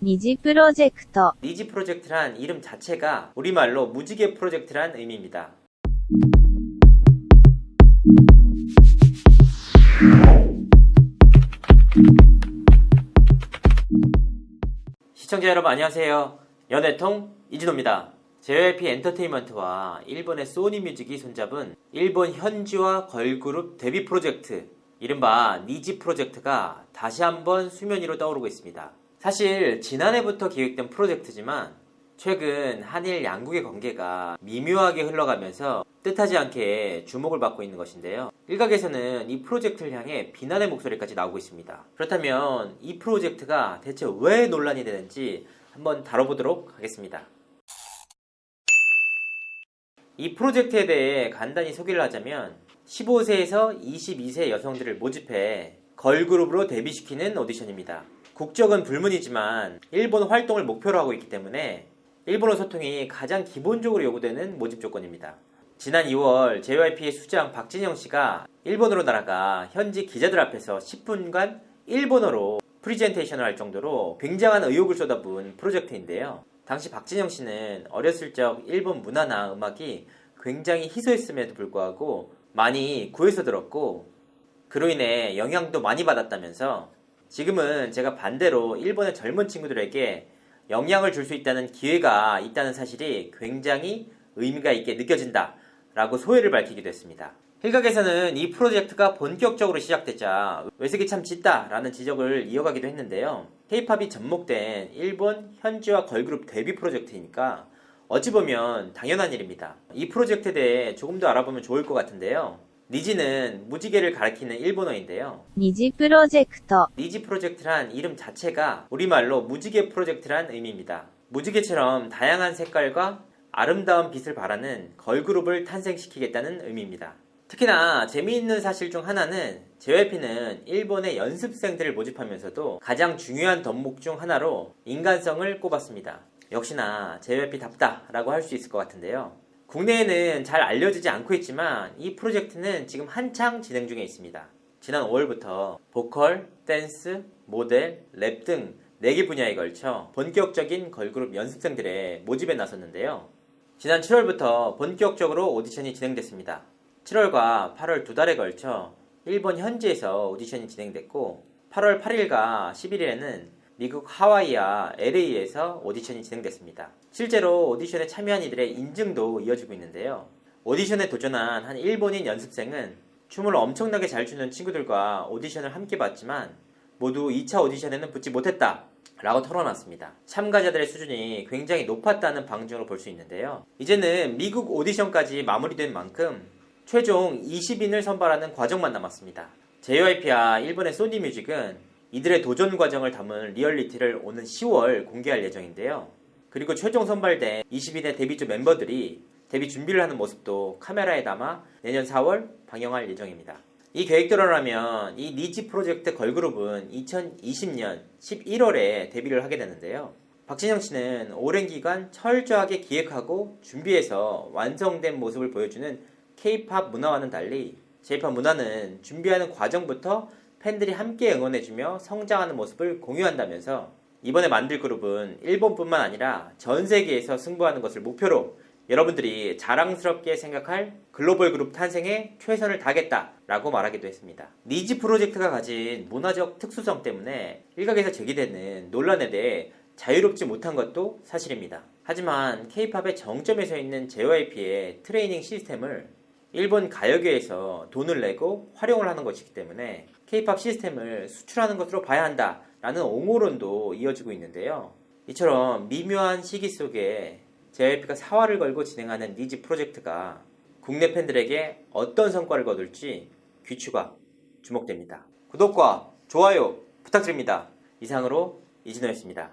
니지 프로젝트. 니지 프로젝트란 이름 자체가 우리말로 무지개 프로젝트란 의미입니다. 시청자 여러분 안녕하세요. 연애통 이진호입니다. JYP 엔터테인먼트와 일본의 소니뮤직이 손잡은 일본 현지화 걸그룹 데뷔 프로젝트 이른바 니지 프로젝트가 다시 한번 수면 위로 떠오르고 있습니다. 사실 지난해부터 기획된 프로젝트지만 최근 한일 양국의 관계가 미묘하게 흘러가면서 뜻하지 않게 주목을 받고 있는 것인데요. 일각에서는 이 프로젝트를 향해 비난의 목소리까지 나오고 있습니다. 그렇다면 이 프로젝트가 대체 왜 논란이 되는지 한번 다뤄보도록 하겠습니다. 이 프로젝트에 대해 간단히 소개를 하자면 15세에서 22세 여성들을 모집해 걸그룹으로 데뷔시키는 오디션입니다. 국적은 불문이지만 일본 활동을 목표로 하고 있기 때문에 일본어 소통이 가장 기본적으로 요구되는 모집 조건입니다. 지난 2월 JYP의 수장 박진영 씨가 일본으로 날아가 현지 기자들 앞에서 10분간 일본어로 프리젠테이션을 할 정도로 굉장한 의욕을 쏟아부은 프로젝트인데요. 당시 박진영 씨는 어렸을 적 일본 문화나 음악이 굉장히 희소했음에도 불구하고 많이 구해서 들었고 그로 인해 영향도 많이 받았다면서 지금은 제가 반대로 일본의 젊은 친구들에게 영향을 줄 수 있다는 기회가 있다는 사실이 굉장히 의미가 있게 느껴진다 라고 소회를 밝히기도 했습니다. 일각에서는 이 프로젝트가 본격적으로 시작되자 외색이 참 짙다 라는 지적을 이어가기도 했는데요. K-팝이 접목된 일본 현지화 걸그룹 데뷔 프로젝트이니까 어찌 보면 당연한 일입니다. 이 프로젝트에 대해 조금 더 알아보면 좋을 것 같은데요. 니지는 무지개를 가리키는 일본어인데요. 니지 프로젝트. 니지 프로젝트란 이름 자체가 우리말로 무지개 프로젝트란 의미입니다. 무지개처럼 다양한 색깔과 아름다운 빛을 발하는 걸그룹을 탄생시키겠다는 의미입니다. 특히나 재미있는 사실 중 하나는 JYP는 일본의 연습생들을 모집하면서도 가장 중요한 덕목 중 하나로 인간성을 꼽았습니다. 역시나 JYP답다 라고 할 수 있을 것 같은데요. 국내에는 잘 알려지지 않고 있지만 이 프로젝트는 지금 한창 진행 중에 있습니다. 지난 5월부터 보컬, 댄스, 모델, 랩 등 4개 분야에 걸쳐 본격적인 걸그룹 연습생들의 모집에 나섰는데요. 지난 7월부터 본격적으로 오디션이 진행됐습니다. 7월과 8월 2달에 걸쳐 일본 현지에서 오디션이 진행됐고 8월 8일과 11일에는 미국 하와이와 LA에서 오디션이 진행됐습니다. 실제로 오디션에 참여한 이들의 인증도 이어지고 있는데요. 오디션에 도전한 한 일본인 연습생은 춤을 엄청나게 잘 추는 친구들과 오디션을 함께 봤지만 모두 2차 오디션에는 붙지 못했다 라고 털어놨습니다. 참가자들의 수준이 굉장히 높았다는 방증으로 볼 수 있는데요. 이제는 미국 오디션까지 마무리된 만큼 최종 20인을 선발하는 과정만 남았습니다. JYP와 일본의 소니뮤직은 이들의 도전 과정을 담은 리얼리티를 오는 10월 공개할 예정인데요. 그리고 최종 선발된 20인의 데뷔조 멤버들이 데뷔 준비를 하는 모습도 카메라에 담아 내년 4월 방영할 예정입니다. 이 계획대로라면 이 니지 프로젝트 걸그룹은 2020년 11월에 데뷔를 하게 되는데요. 박진영 씨는 오랜 기간 철저하게 기획하고 준비해서 완성된 모습을 보여주는 K-팝 문화와는 달리 J-팝 문화는 준비하는 과정부터 팬들이 함께 응원해주며 성장하는 모습을 공유한다면서 이번에 만들 그룹은 일본뿐만 아니라 전 세계에서 승부하는 것을 목표로 여러분들이 자랑스럽게 생각할 글로벌 그룹 탄생에 최선을 다하겠다라고 말하기도 했습니다. 니지 프로젝트가 가진 문화적 특수성 때문에 일각에서 제기되는 논란에 대해 자유롭지 못한 것도 사실입니다. 하지만 K-팝의 정점에 서 있는 JYP의 트레이닝 시스템을 일본 가요계에서 돈을 내고 활용을 하는 것이기 때문에 K-팝 시스템을 수출하는 것으로 봐야 한다라는 옹호론도 이어지고 있는데요. 이처럼 미묘한 시기 속에 JYP가 사활을 걸고 진행하는 니지 프로젝트가 국내 팬들에게 어떤 성과를 거둘지 귀추가 주목됩니다. 구독과 좋아요 부탁드립니다. 이상으로 이진호였습니다.